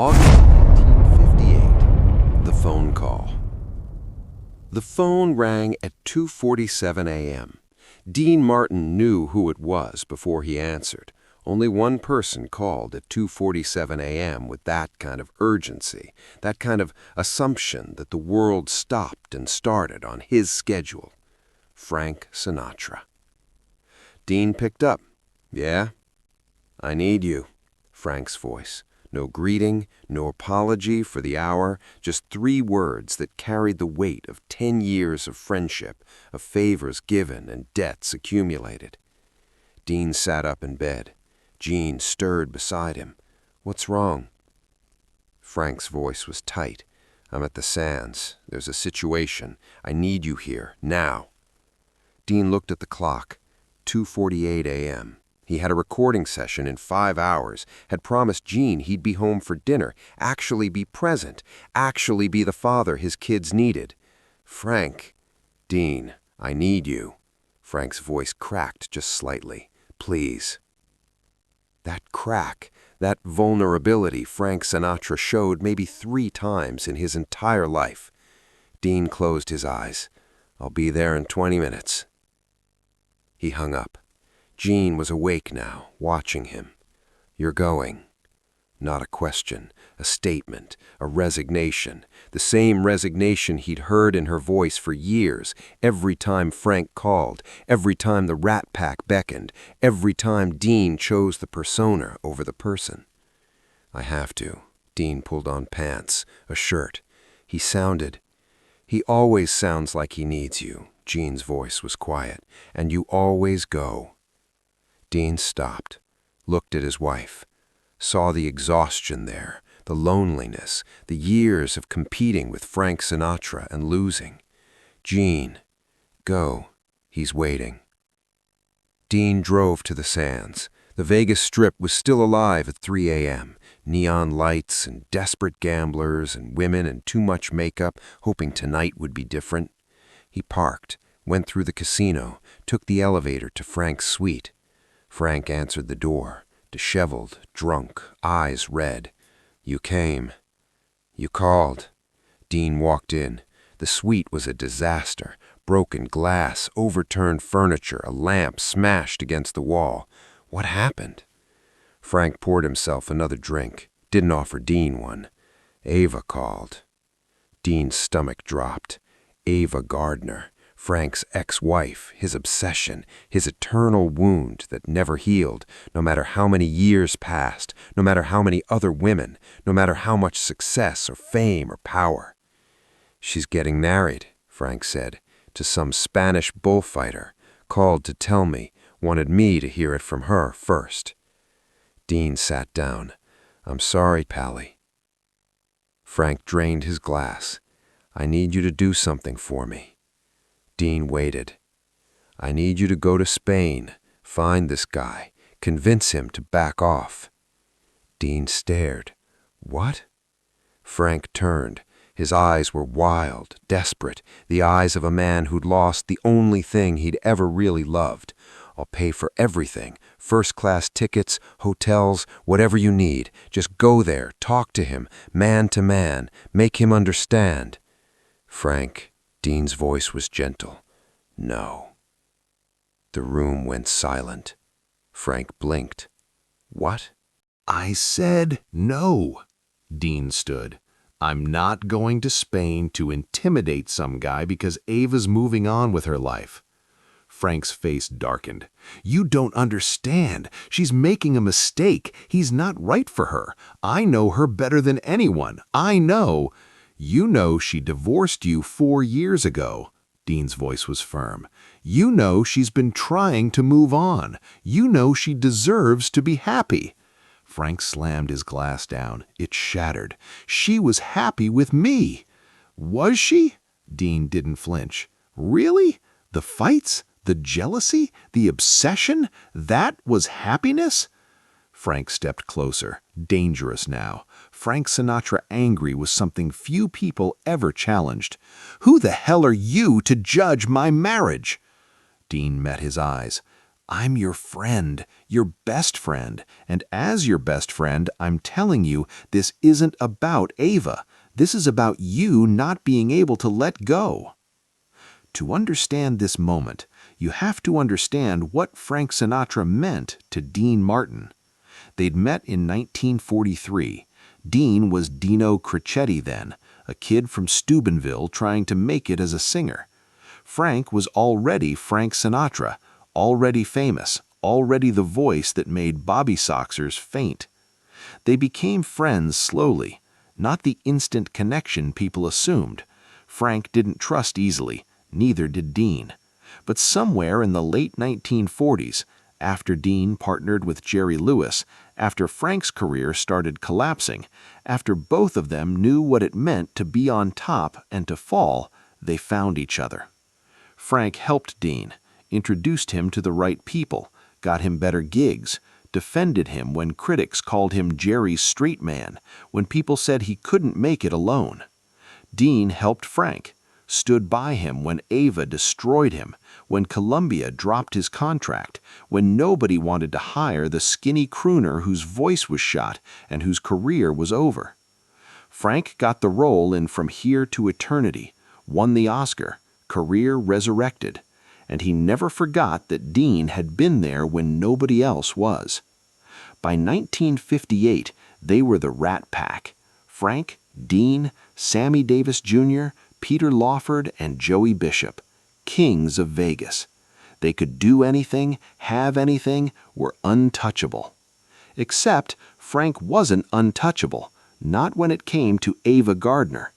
August 1958. The phone call. The phone rang at 2:47 a.m. Dean Martin knew who it was before he answered. Only one person called at 2:47 a.m. with that kind of urgency, that kind of assumption that the world stopped and started on his schedule. Frank Sinatra. Dean picked up. "Yeah? I need you," Frank's voice. No greeting, no apology for the hour, just 3 words that carried the weight of 10 years of friendship, of favors given and debts accumulated. Dean sat up in bed. Jean stirred beside him. "What's wrong?" Frank's voice was tight. "I'm at the Sands. There's a situation. I need you here, now." Dean looked at the clock. 2:48 a.m. He had a recording session in 5 hours, had promised Jean he'd be home for dinner, actually be present, actually be the father his kids needed. "Frank." "Dean, I need you." Frank's voice cracked just slightly. "Please." That crack, that vulnerability Frank Sinatra showed maybe 3 times in his entire life. Dean closed his eyes. "I'll be there in 20 minutes. He hung up. Jean was awake now, watching him. "You're going." Not a question, a statement, a resignation. The same resignation he'd heard in her voice for years, every time Frank called, every time the Rat Pack beckoned, every time Dean chose the persona over the person. "I have to." Dean pulled on pants, a shirt. He always sounds like he needs you." Jean's voice was quiet. "And you always go." Dean stopped, looked at his wife, saw the exhaustion there, the loneliness, the years of competing with Frank Sinatra and losing. "Jean, go. He's waiting." Dean drove to the Sands. The Vegas Strip was still alive at 3 a.m. Neon lights and desperate gamblers and women and too much makeup, hoping tonight would be different. He parked, went through the casino, took the elevator to Frank's suite. Frank answered the door, disheveled, drunk, eyes red. "You came. You called." Dean walked in. The suite was a disaster. Broken glass, overturned furniture, a lamp smashed against the wall. What happened? Frank poured himself another drink, didn't offer Dean one. "Ava called." Dean's stomach dropped. Ava Gardner. Frank's ex-wife, his obsession, his eternal wound that never healed, no matter how many years passed, no matter how many other women, no matter how much success or fame or power. "She's getting married," Frank said, "to some Spanish bullfighter, called to tell me, wanted me to hear it from her first." Dean sat down. "I'm sorry, Pally." Frank drained his glass. "I need you to do something for me." Dean waited. "I need you to go to Spain, find this guy, convince him to back off." Dean stared. "What?" Frank turned. His eyes were wild, desperate, the eyes of a man who'd lost the only thing he'd ever really loved. "I'll pay for everything, first-class tickets, hotels, whatever you need. Just go there, talk to him, man to man, make him understand." "Frank," Dean's voice was gentle. "No." The room went silent. Frank blinked. "What?" "I said no." Dean stood. "I'm not going to Spain to intimidate some guy because Ava's moving on with her life." Frank's face darkened. "You don't understand. She's making a mistake. He's not right for her. I know her better than anyone. I know." "You know she divorced you 4 years ago." Dean's voice was firm. "You know she's been trying to move on. You know she deserves to be happy." Frank slammed his glass down. It shattered. "She was happy with me." "Was she?" Dean didn't flinch. "Really? The fights? The jealousy? The obsession? That was happiness?" Frank stepped closer, dangerous now. Frank Sinatra angry was something few people ever challenged. "Who the hell are you to judge my marriage?" Dean met his eyes. I'm your friend, your best friend, and as your best friend, I'm telling you this isn't about Ava. This is about you not being able to let go." To understand this moment, you have to understand what Frank Sinatra meant to Dean Martin. They'd met in 1943. Dean was Dino Cricchetti then, a kid from Steubenville trying to make it as a singer. Frank was already Frank Sinatra, already famous, already the voice that made Bobby Soxers faint. They became friends slowly, not the instant connection people assumed. Frank didn't trust easily, neither did Dean. But somewhere in the late 1940s, after Dean partnered with Jerry Lewis, after Frank's career started collapsing, after both of them knew what it meant to be on top and to fall, they found each other. Frank helped Dean, introduced him to the right people, got him better gigs, defended him when critics called him Jerry's straight man, when people said he couldn't make it alone. Dean helped Frank, stood by him when Ava destroyed him, when Columbia dropped his contract, when nobody wanted to hire the skinny crooner whose voice was shot and whose career was over. Frank got the role in From Here to Eternity, won the Oscar, career resurrected, and he never forgot that Dean had been there when nobody else was. By 1958, they were the Rat Pack: Frank, Dean, Sammy Davis Jr., Peter Lawford, and Joey Bishop, kings of Vegas. They could do anything, have anything, were untouchable. Except Frank wasn't untouchable, not when it came to Ava Gardner.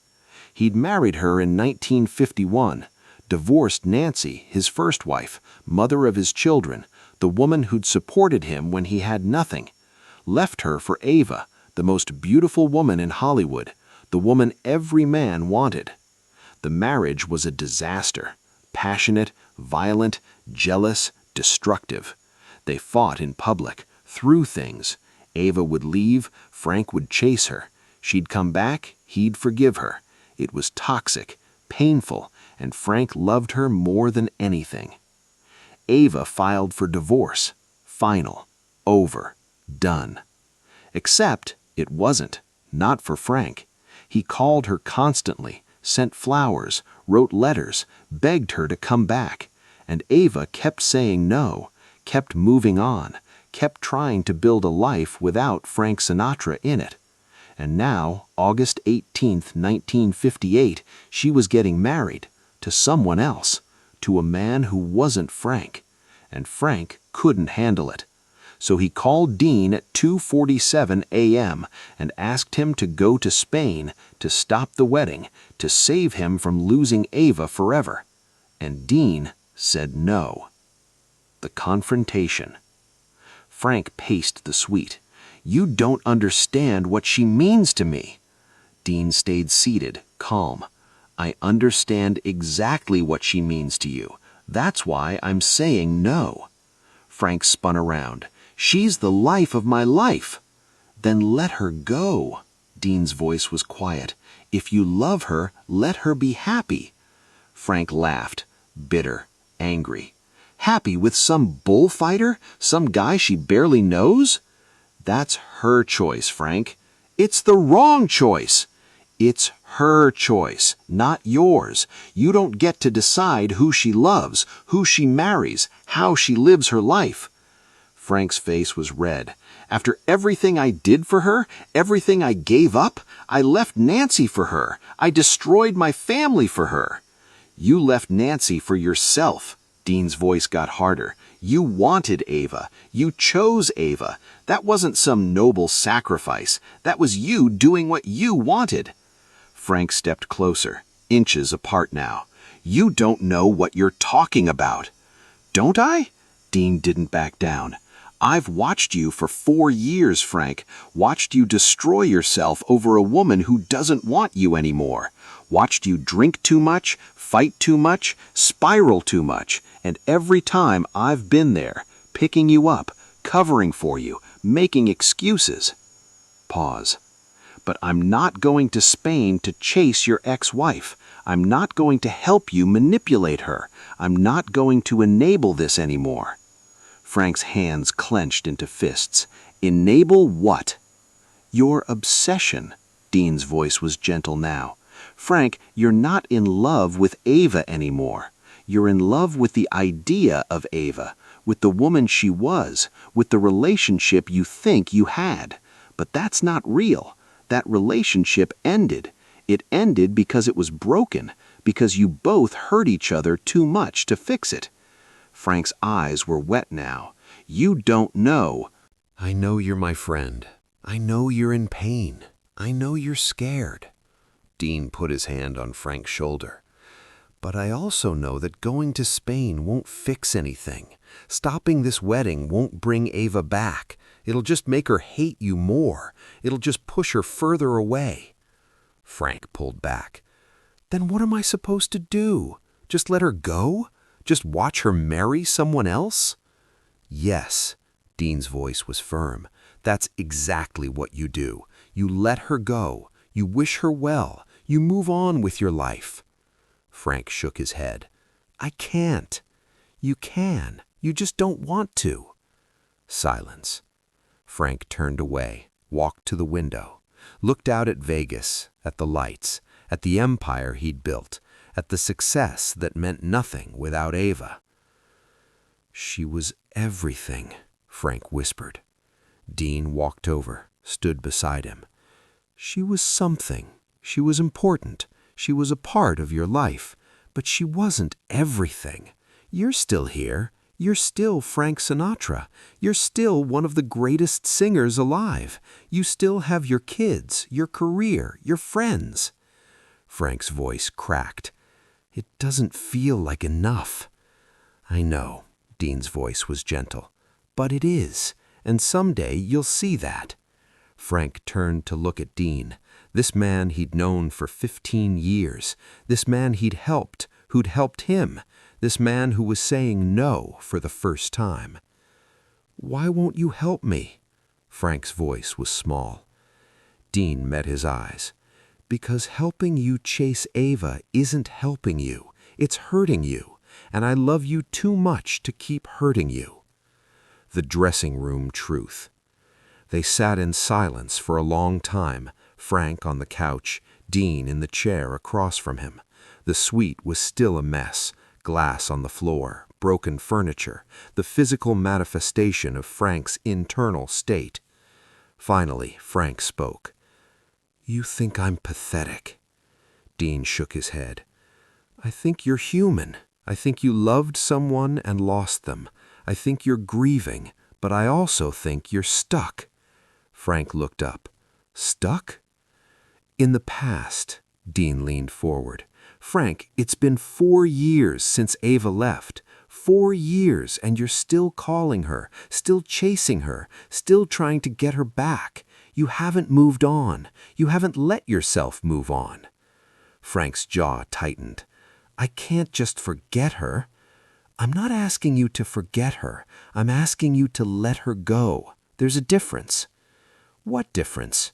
He'd married her in 1951, divorced Nancy, his first wife, mother of his children, the woman who'd supported him when he had nothing, left her for Ava, the most beautiful woman in Hollywood, the woman every man wanted. The marriage was a disaster, passionate, violent, jealous, destructive. They fought in public, threw things. Ava would leave, Frank would chase her. She'd come back, he'd forgive her. It was toxic, painful, and Frank loved her more than anything. Ava filed for divorce. Final. Over. Done. Except it wasn't. Not for Frank. He called her constantly, sent flowers, wrote letters, begged her to come back. And Ava kept saying no, kept moving on, kept trying to build a life without Frank Sinatra in it. And now, August 18th, 1958, she was getting married to someone else, to a man who wasn't Frank. And Frank couldn't handle it. So he called Dean at 2:47 a.m. and asked him to go to Spain to stop the wedding, to save him from losing Ava forever. And Dean said no. The confrontation. Frank paced the suite. "You don't understand what she means to me." Dean stayed seated, calm. "I understand exactly what she means to you. That's why I'm saying no." Frank spun around. "She's the life of my life." "Then let her go." Dean's voice was quiet. "If you love her, let her be happy." Frank laughed, bitter, angry. "Happy with some bullfighter? Some guy she barely knows?" "That's her choice, Frank." "It's the wrong choice." "It's her choice, not yours. You don't get to decide who she loves, who she marries, how she lives her life." Frank's face was red. "After everything I did for her, everything I gave up, I left Nancy for her. I destroyed my family for her." "You left Nancy for yourself." Dean's voice got harder. "You wanted Ava. You chose Ava. That wasn't some noble sacrifice. That was you doing what you wanted." Frank stepped closer, inches apart now. "You don't know what you're talking about." "Don't I?" Dean didn't back down. "I've watched you for 4 years, Frank. Watched you destroy yourself over a woman who doesn't want you anymore. Watched you drink too much, fight too much, spiral too much. And every time I've been there, picking you up, covering for you, making excuses." Pause. "But I'm not going to Spain to chase your ex-wife. I'm not going to help you manipulate her. I'm not going to enable this anymore." Frank's hands clenched into fists. Enable what? Your obsession. Dean's voice was gentle now. Frank, you're not in love with Ava anymore. You're in love with the idea of Ava, with the woman she was, with the relationship you think you had. But that's not real. That relationship ended. It ended because it was broken, because you both hurt each other too much to fix it. Frank's eyes were wet now. You don't know. I know you're my friend. I know you're in pain. I know you're scared. Dean put his hand on Frank's shoulder. But I also know that going to Spain won't fix anything. Stopping this wedding won't bring Ava back. It'll just make her hate you more. It'll just push her further away. Frank pulled back. Then what am I supposed to do? Just let her go? Just watch her marry someone else? Yes, Dean's voice was firm. That's exactly what you do. You let her go. You wish her well. You move on with your life. Frank shook his head. I can't. You can. You just don't want to. Silence. Frank turned away, walked to the window, looked out at Vegas, at the lights, at the empire he'd built, at the success that meant nothing without Ava. She was everything, Frank whispered. Dean walked over, stood beside him. She was something. She was important. She was a part of your life. But she wasn't everything. You're still here. You're still Frank Sinatra. You're still one of the greatest singers alive. You still have your kids, your career, your friends. Frank's voice cracked. It doesn't feel like enough. I know, Dean's voice was gentle. But it is, and someday you'll see that. Frank turned to look at Dean, this man he'd known for 15 years, this man he'd helped, who'd helped him, this man who was saying no for the first time. Why won't you help me? Frank's voice was small. Dean met his eyes. Because helping you chase Ava isn't helping you. It's hurting you, and I love you too much to keep hurting you. The dressing room truth. They sat in silence for a long time, Frank on the couch, Dean in the chair across from him. The suite was still a mess, glass on the floor, broken furniture, the physical manifestation of Frank's internal state. Finally, Frank spoke. You think I'm pathetic. Dean shook his head. I think you're human. I think you loved someone and lost them. I think you're grieving, but I also think you're stuck. Frank looked up. Stuck? In the past, Dean leaned forward. Frank, it's been 4 years since Ava left. 4 years, and you're still calling her, still chasing her, still trying to get her back. You haven't moved on. You haven't let yourself move on. Frank's jaw tightened. I can't just forget her. I'm not asking you to forget her. I'm asking you to let her go. There's a difference. What difference?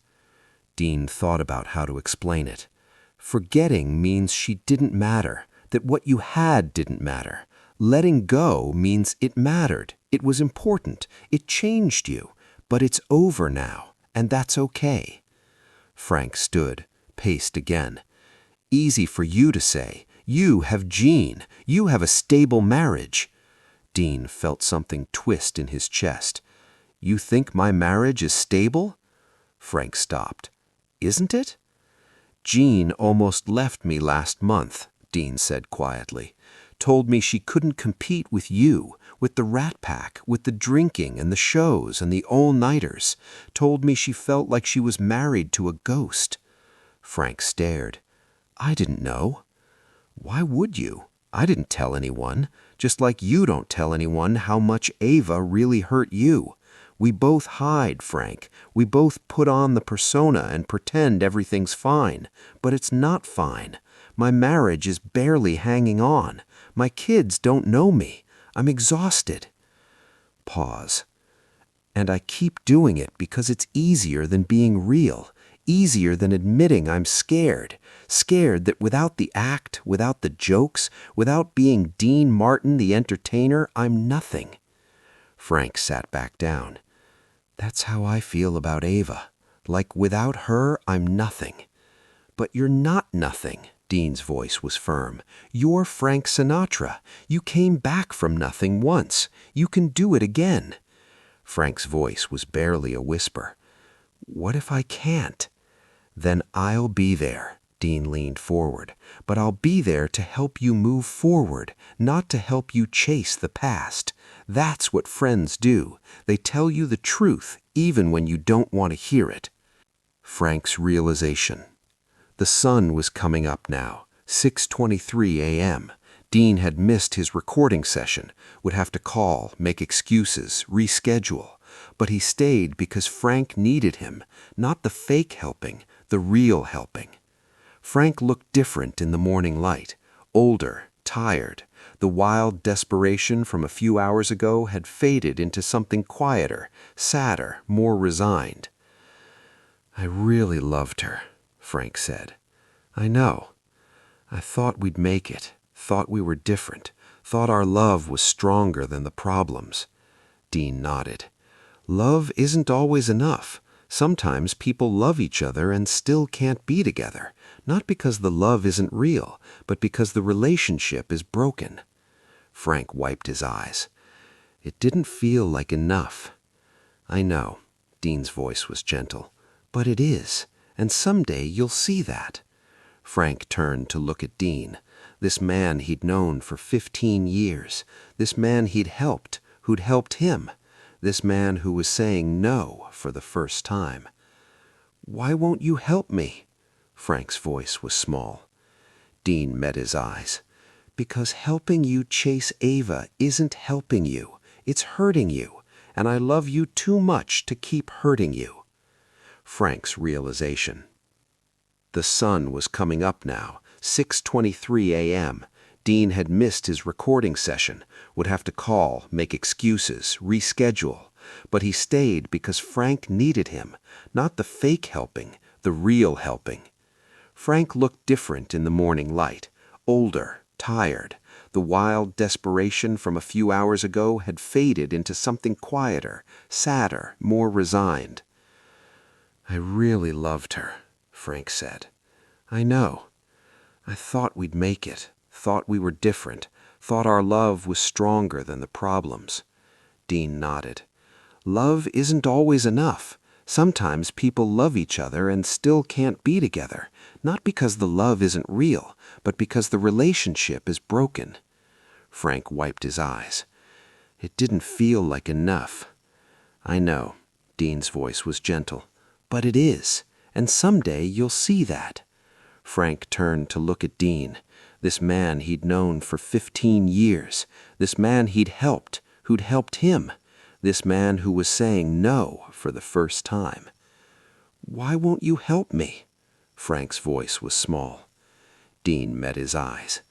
Dean thought about how to explain it. Forgetting means she didn't matter, that what you had didn't matter. Letting go means it mattered, it was important, it changed you, but it's over now, and that's okay. Frank stood, paced again. Easy for you to say. You have Jean. You have a stable marriage. Dean felt something twist in his chest. You think my marriage is stable? Frank stopped. Isn't it? Jean almost left me last month, Dean said quietly. Told me she couldn't compete with you, with the Rat Pack, with the drinking and the shows and the all-nighters. Told me she felt like she was married to a ghost. Frank stared. I didn't know. Why would you? I didn't tell anyone, just like you don't tell anyone how much Ava really hurt you. We both hide, Frank. We both put on the persona and pretend everything's fine. But it's not fine. My marriage is barely hanging on. My kids don't know me. I'm exhausted. Pause. And I keep doing it because it's easier than being real. Easier than admitting I'm scared. Scared that without the act, without the jokes, without being Dean Martin the entertainer, I'm nothing. Frank sat back down. That's how I feel about Ava. Like without her, I'm nothing. But you're not nothing. Dean's voice was firm. You're Frank Sinatra. You came back from nothing once. You can do it again. Frank's voice was barely a whisper. What if I can't? Then I'll be there. Dean leaned forward. But I'll be there to help you move forward, not to help you chase the past. That's what friends do. They tell you the truth, even when you don't want to hear it. Frank's realization. The sun was coming up now, 6:23 a.m. Dean had missed his recording session, would have to call, make excuses, reschedule. But he stayed because Frank needed him, not the fake helping, the real helping. Frank looked different in the morning light, older, tired. The wild desperation from a few hours ago had faded into something quieter, sadder, more resigned. I really loved her, Frank said. I know. I thought we'd make it, thought we were different, thought our love was stronger than the problems. Dean nodded. Love isn't always enough. Sometimes people love each other and still can't be together, not because the love isn't real, but because the relationship is broken. Frank wiped his eyes. It didn't feel like enough. I know, Dean's voice was gentle, but it is, and someday you'll see that. Frank turned to look at Dean, this man he'd known for 15 years, this man he'd helped, who'd helped him, this man who was saying no for the first time. Why won't you help me? Frank's voice was small. Dean met his eyes. Because helping you chase Ava isn't helping you. It's hurting you, and I love you too much to keep hurting you. Frank's realization. The sun was coming up now, 6:23 a.m. Dean had missed his recording session, would have to call, make excuses, reschedule. But he stayed because Frank needed him, not the fake helping, the real helping. Frank looked different in the morning light, older, tired. The wild desperation from a few hours ago had faded into something quieter, sadder, more resigned. I really loved her, Frank said. I know. I thought we'd make it, thought we were different, thought our love was stronger than the problems. Dean nodded. Love isn't always enough. Sometimes people love each other and still can't be together, not because the love isn't real, but because the relationship is broken. Frank wiped his eyes. It didn't feel like enough. I know, Dean's voice was gentle, but it is, and someday you'll see that. Frank turned to look at Dean, this man he'd known for 15 years, this man he'd helped, who'd helped him, this man who was saying no for the first time. Why won't you help me? Frank's voice was small. Dean met his eyes.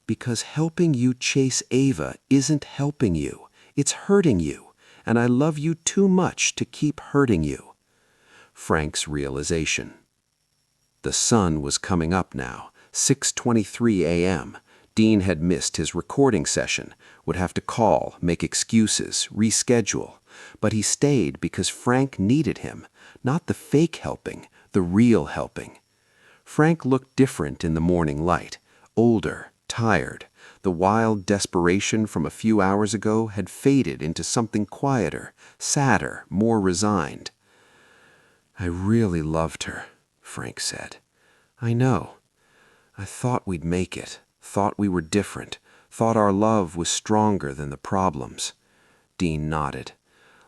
Because helping you chase Ava isn't helping you. It's hurting you, and I love you too much to keep hurting you. Frank's realization. The sun was coming up now, 6:23 a.m. Dean had missed his recording session, would have to call, make excuses, reschedule. But he stayed because Frank needed him, not the fake helping, the real helping. Frank looked different in the morning light, older, tired. The wild desperation from a few hours ago had faded into something quieter, sadder, more resigned. I really loved her, Frank said. I know. I thought we'd make it, thought we were different, thought our love was stronger than the problems. Dean nodded.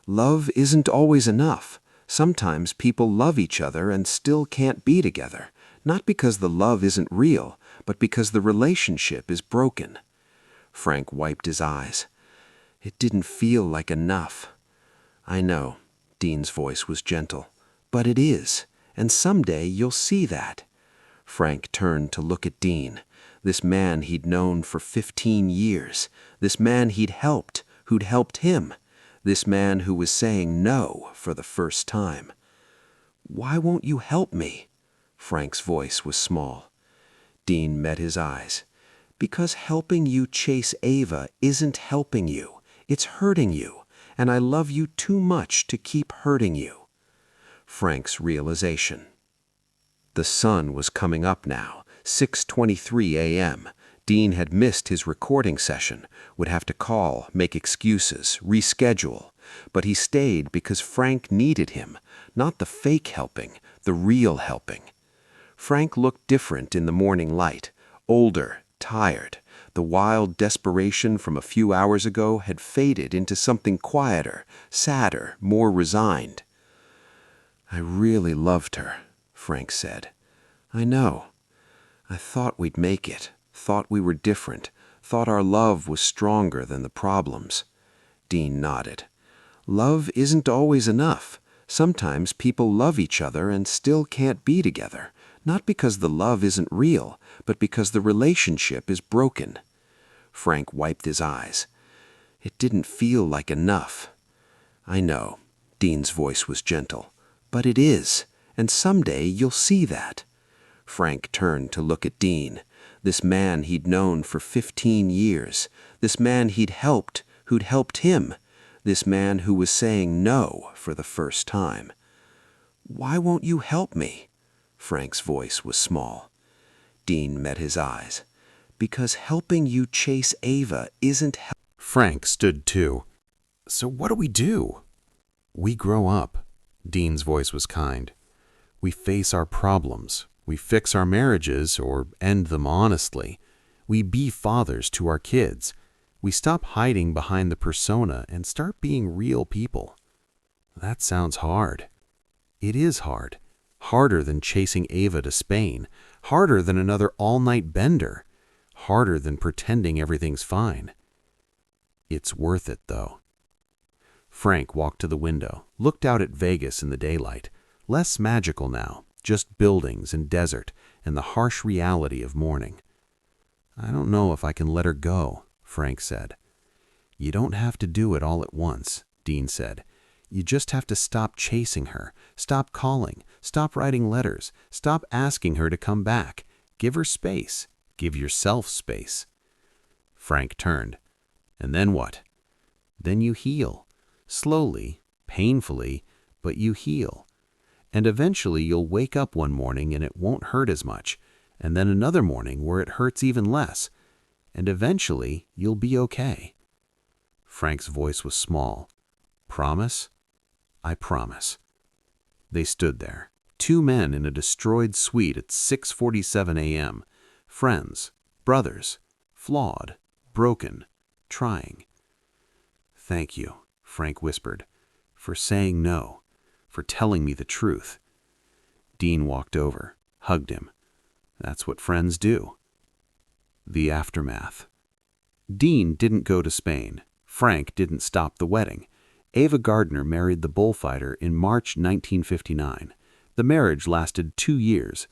Love isn't always enough. Sometimes people love each other and still can't be together, not because the love isn't real, but because the relationship is broken. Frank wiped his eyes. It didn't feel like enough. I know, Dean's voice was gentle, but it is, and someday you'll see that. Frank turned to look at Dean, this man he'd known for 15 years, this man he'd helped, who'd helped him, this man who was saying no for the first time. Why won't you help me? Frank's voice was small. Dean met his eyes. Because helping you chase Ava isn't helping you. It's hurting you, and I love you too much to keep hurting you. Frank's realization. The sun was coming up now, 6:23 a.m. Dean had missed his recording session, would have to call, make excuses, reschedule. But he stayed because Frank needed him, not the fake helping, the real helping. Frank looked different in the morning light, older, tired. The wild desperation from a few hours ago had faded into something quieter, sadder, more resigned. "I really loved her," Frank said. "I know. I thought we'd make it, thought we were different, thought our love was stronger than the problems." Dean nodded. "Love isn't always enough. Sometimes people love each other and still can't be together, not because the love isn't real, but because the relationship is broken." Frank wiped his eyes. "It didn't feel like enough." "I know," Dean's voice was gentle, "but it is, and someday you'll see that." Frank turned to look at Dean, this man he'd known for 15 years, this man he'd helped, who'd helped him, this man who was saying no for the first time. "Why won't you help me?" Frank's voice was small. Dean met his eyes. "Because helping you chase Ava isn't help." Frank stood too. "So what do we do?" "We grow up." Dean's voice was kind. "We face our problems. We fix our marriages or end them honestly. We be fathers to our kids. We stop hiding behind the persona and start being real people." "That sounds hard." "It is hard. Harder than chasing Ava to Spain. Harder than another all-night bender. Harder than pretending everything's fine. It's worth it, though." Frank walked to the window, looked out at Vegas in the daylight. Less magical now, just buildings and desert and the harsh reality of morning. "I don't know if I can let her go," Frank said. "You don't have to do it all at once," Dean said. "You just have to stop chasing her, stop calling, stop writing letters, stop asking her to come back. Give her space. Give yourself space." Frank turned. "And then what?" "Then you heal. Slowly, painfully, but you heal. And eventually you'll wake up one morning and it won't hurt as much, and then another morning where it hurts even less. And eventually you'll be okay." Frank's voice was small. "Promise?" "I promise." They stood there, two men in a destroyed suite at 6:47 a.m. Friends, brothers, flawed, broken, trying. "Thank you," Frank whispered, "for saying no, for telling me the truth." Dean walked over, hugged him. "That's what friends do." The aftermath. Dean didn't go to Spain. Frank didn't stop the wedding. Ava Gardner married the bullfighter in March 1959. The marriage lasted 2 years.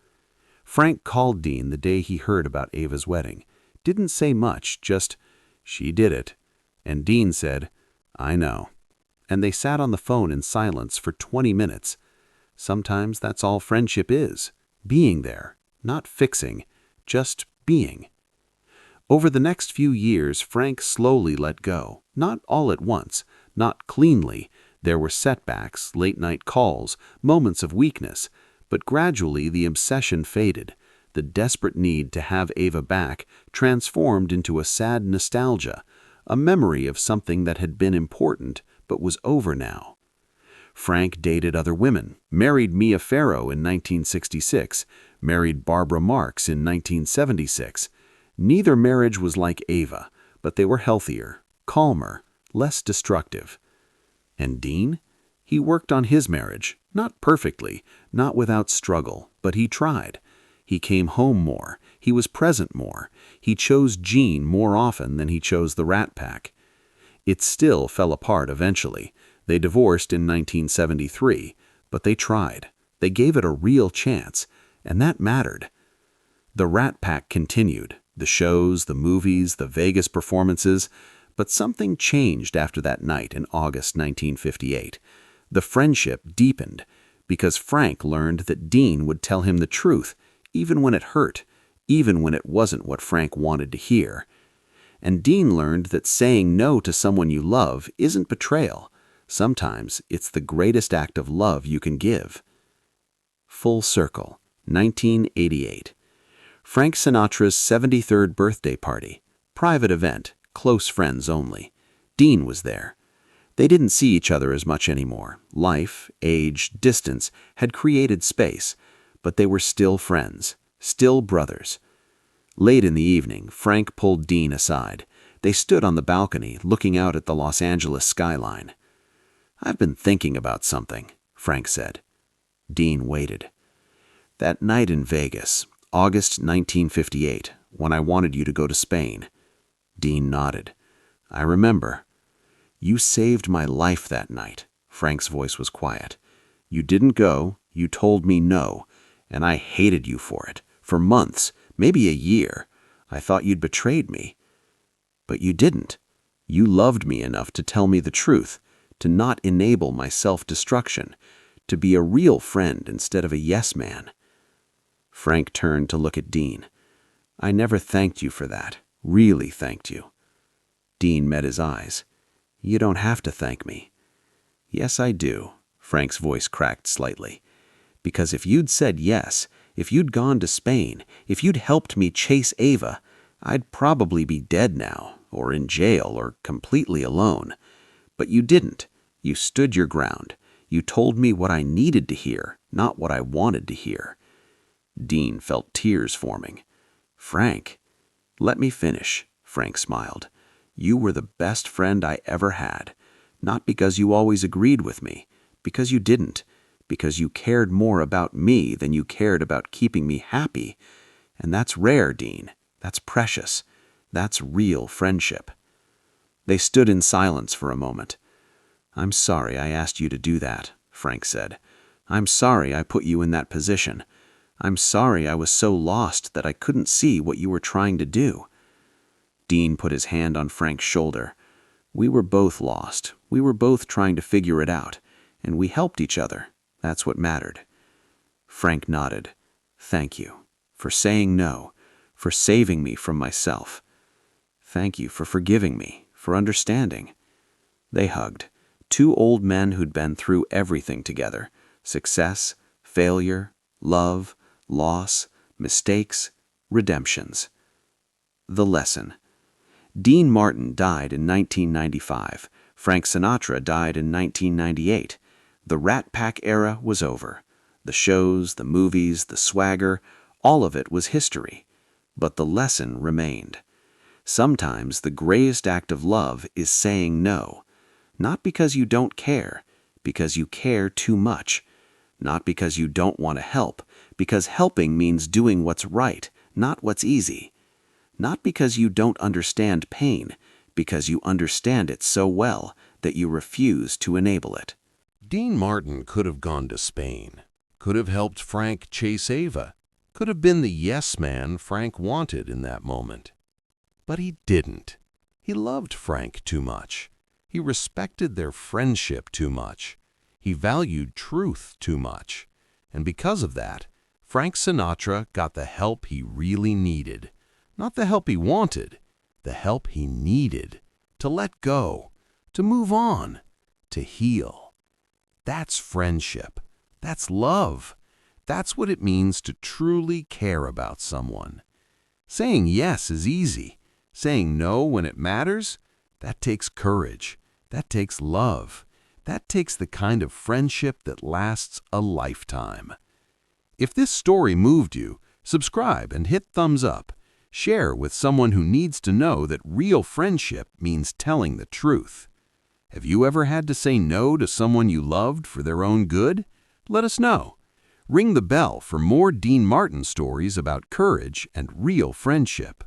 Frank called Dean the day he heard about Ava's wedding. Didn't say much, just, "She did it." And Dean said, "I know." And they sat on the phone in silence for 20 minutes. Sometimes that's all friendship is. Being there, not fixing, just being. Over the next few years, Frank slowly let go. Not all at once, not cleanly. There were setbacks, late-night calls, moments of weakness. But gradually the obsession faded. The desperate need to have Ava back transformed into a sad nostalgia, a memory of something that had been important but was over now. Frank dated other women, married Mia Farrow in 1966, married Barbara Marx in 1976. Neither marriage was like Ava, but they were healthier, calmer, less destructive. And Dean? He worked on his marriage, not perfectly, not without struggle, but he tried. He came home more, he was present more, he chose Jean more often than he chose the Rat Pack. It still fell apart eventually. They divorced in 1973, but they tried. They gave it a real chance, and that mattered. The Rat Pack continued, the shows, the movies, the Vegas performances, but something changed after that night in August 1958. The friendship deepened, because Frank learned that Dean would tell him the truth, even when it hurt, even when it wasn't what Frank wanted to hear. And Dean learned that saying no to someone you love isn't betrayal. Sometimes it's the greatest act of love you can give. Full circle, 1988. Frank Sinatra's 73rd birthday party. Private event, close friends only. Dean was there. They didn't see each other as much anymore. Life, age, distance had created space, but they were still friends, still brothers. Late in the evening, Frank pulled Dean aside. They stood on the balcony, looking out at the Los Angeles skyline. "I've been thinking about something," Frank said. Dean waited. "That night in Vegas, August 1958, when I wanted you to go to Spain." Dean nodded. "I remember." "You saved my life that night." Frank's voice was quiet. "You didn't go, you told me no, and I hated you for it. For months, maybe a year. I thought you'd betrayed me. But you didn't. You loved me enough to tell me the truth, to not enable my self-destruction, to be a real friend instead of a yes man." Frank turned to look at Dean. "I never thanked you for that, really thanked you." Dean met his eyes. "You don't have to thank me." "Yes, I do," Frank's voice cracked slightly. "Because if you'd said yes, if you'd gone to Spain, if you'd helped me chase Ava, I'd probably be dead now, or in jail, or completely alone. But you didn't. You stood your ground. You told me what I needed to hear, not what I wanted to hear." Dean felt tears forming. "Frank." "Let me finish," Frank smiled. "You were the best friend I ever had. Not because you always agreed with me, because you didn't, because you cared more about me than you cared about keeping me happy. And that's rare, Dean. That's precious. That's real friendship." They stood in silence for a moment. "I'm sorry I asked you to do that," Frank said. "I'm sorry I put you in that position. I'm sorry I was so lost that I couldn't see what you were trying to do." Dean put his hand on Frank's shoulder. "We were both lost. We were both trying to figure it out, and we helped each other. That's what mattered." Frank nodded. "Thank you for saying no, for saving me from myself. Thank you for forgiving me, for understanding." They hugged. Two old men who'd been through everything together. Success, failure, love, loss, mistakes, redemptions. The lesson. Dean Martin died in 1995. Frank Sinatra died in 1998. The Rat Pack era was over. The shows, the movies, the swagger, all of it was history. But the lesson remained. Sometimes the greatest act of love is saying no. Not because you don't care, because you care too much. Not because you don't want to help, because helping means doing what's right, not what's easy. Not because you don't understand pain, because you understand it so well that you refuse to enable it. Dean Martin could have gone to Spain, could have helped Frank chase Ava, could have been the yes man Frank wanted in that moment. But he didn't. He loved Frank too much. He respected their friendship too much. He valued truth too much. And because of that, Frank Sinatra got the help he really needed. Not the help he wanted, the help he needed. To let go, to move on, to heal. That's friendship. That's love. That's what it means to truly care about someone. Saying yes is easy. Saying no when it matters, that takes courage. That takes love. That takes the kind of friendship that lasts a lifetime. If this story moved you, subscribe and hit thumbs up. Share with someone who needs to know that real friendship means telling the truth. Have you ever had to say no to someone you loved for their own good? Let us know. Ring the bell for more Dean Martin stories about courage and real friendship.